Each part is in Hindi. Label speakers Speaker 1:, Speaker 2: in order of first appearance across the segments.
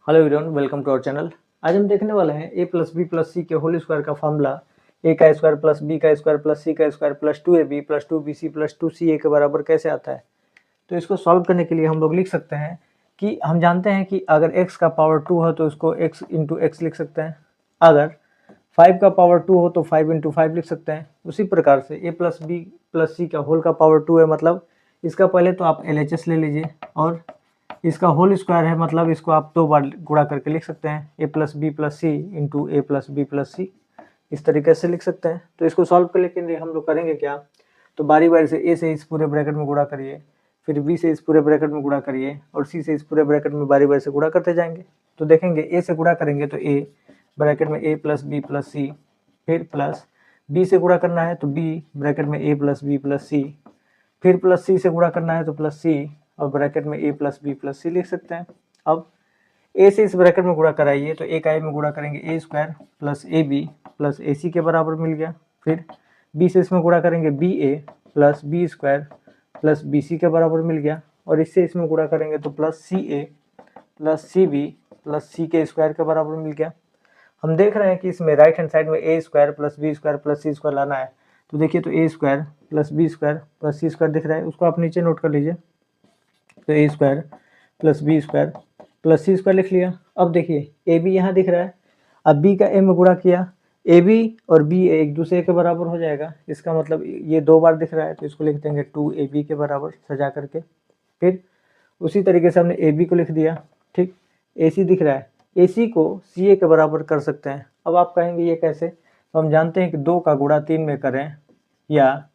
Speaker 1: Hello everyone, welcome to our channel. आज हम देखने वाले हैं a plus B plus C के होल स्क्वायर का फॉर्मूला a का स्क्वायर प्लस b का स्क्वायर प्लस c का square plus 2ab plus 2bc plus 2ca के बराबर कैसे आता है। तो इसको सॉल्व करने के लिए हम लोग लिख सकते हैं कि हम जानते हैं कि अगर x का पावर 2 है तो इसको x इंटू एक्स लिख सकते हैं। अगर 5 का पावर 2 हो तो 5 इंटू 5 लिख सकते हैं। उसी प्रकार से a प्लस बी प्लस सी का होल का पावर 2 है, मतलब इसका पहले तो आप LHS ले लीजिए और इसका होल स्क्वायर है, मतलब इसको आप 2 बार गुणा करके लिख सकते हैं। a plus B plus C into A plus B plus C, इस तरीके से लिख सकते हैं। तो इसको सॉल्व करने के लिए हम लोग करेंगे क्या, तो बारी बारी से a से इस पूरे ब्रैकेट में गुणा करिए, फिर b से इस पूरे ब्रैकेट में गुणा करिए और c से इस पूरे ब्रैकेट में बारी बारी से गुणा करते जाएंगे। तो देखेंगे a से गुणा करेंगे तो a ब्रैकेट में a प्लस बी प्लस सी, फिर प्लस b से गुणा करना है तो b ब्रैकेट में a प्लस बी प्लस सी, फिर प्लस c से गुणा करना है तो प्लस c और ब्रैकेट में a प्लस बी प्लस सी लिख सकते हैं। अब a से इस ब्रैकेट में गुणा कराइए तो a का a में गुणा करेंगे a square plus A B plus A C के बराबर मिल गया। फिर b से इसमें गुणा करेंगे B A plus B square plus B C के बराबर मिल गया, और इससे इसमें गुणा करेंगे तो प्लस सी ए plus C B plus C के स्क्वायर के बराबर मिल गया। हम देख रहे हैं कि इसमें राइट हैंड साइड में A square plus B square plus C square लाना है। तो देखिए, तो A square plus B square plus C square दिख रहा है, उसको आप नीचे नोट कर लीजिए। तो A square plus B square plus C square लिख लिया। अब देखिए ए बी यहाँ दिख रहा है, अब बी का ए में गुणा किया, ए बी और बी एक दूसरे के बराबर हो जाएगा। इसका मतलब ये 2 बार दिख रहा है तो इसको लिख देंगे 2ab के बराबर सजा करके। फिर उसी तरीके से हमने ए बी को लिख दिया, ठीक। ए सी दिख रहा है, ए सी को सी ए के बराबर कर सकते हैं। अब आप कहेंगे ये कैसे, तो हम जानते हैं कि 2 का गुणा 3 में करें, या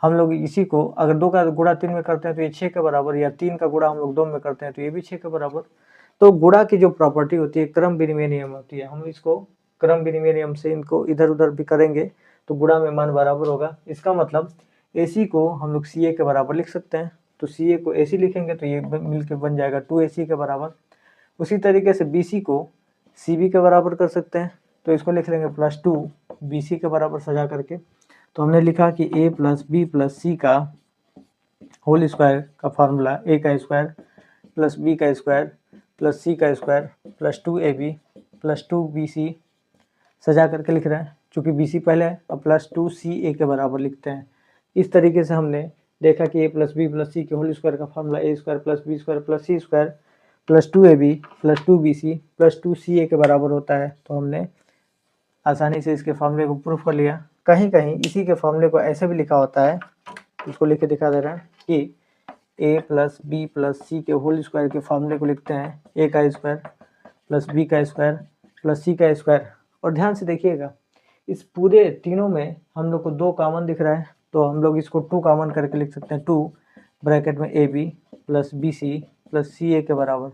Speaker 1: हम लोग इसी को अगर 2 का गुणा 3 में करते हैं तो ये 6 के बराबर, या 3 का गुणा हम लोग 2 में करते हैं तो ये भी 6 के बराबर। तो गुणा की जो प्रॉपर्टी होती है क्रम विनिमय नियम होती है, हम इसको क्रम विनिमय नियम से इनको इधर उधर भी करेंगे तो गुणा में मान बराबर होगा। इसका मतलब AC को हम लोग CA के बराबर लिख सकते हैं, तो CA को AC लिखेंगे तो ये मिलकर बन जाएगा 2AC के बराबर। उसी तरीके से BC को CB के बराबर कर सकते हैं, तो इसको लिख लेंगे प्लस 2 BC के बराबर सजा करके। तो हमने लिखा कि a प्लस बी प्लस सी का होल स्क्वायर का फार्मूला a का स्क्वायर प्लस b का स्क्वायर प्लस c का square plus 2ab plus 2bc सजा करके लिख रहे हैं। चूँकि bc पहले है और प्लस 2ca के बराबर लिखते हैं। इस तरीके से हमने देखा कि a plus B plus C के होल स्क्वायर का formula a square plus B square plus C square plus 2ab plus 2bc plus 2ca के बराबर होता है। तो हमने आसानी से इसके फॉर्मूले को प्रूफ कर लिया। कहीं कहीं इसी के फॉर्मूले को ऐसे भी लिखा होता है, इसको लिख के दिखा दे रहा है कि a plus B plus C के होल स्क्वायर के फॉर्मूले को लिखते हैं a का स्क्वायर प्लस बी का स्क्वायर प्लस सी का स्क्वायर। और ध्यान से देखिएगा, इस पूरे तीनों में हम लोग को 2 कॉमन दिख रहा है, तो हम लोग इसको 2 कॉमन करके लिख सकते हैं, 2 ब्रैकेट में A B plus B C plus C A के बराबर।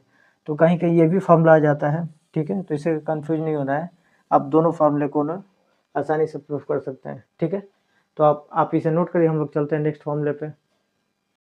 Speaker 1: तो कहीं कहीं ये भी फॉर्मूला आ जाता है, ठीक है। तो इसे कन्फ्यूज नहीं होना है, आप दोनों फार्मूले को ना आसानी से प्रूफ कर सकते हैं, ठीक है। तो आप इसे नोट करिए, हम लोग चलते हैं नेक्स्ट फार्मूले पे।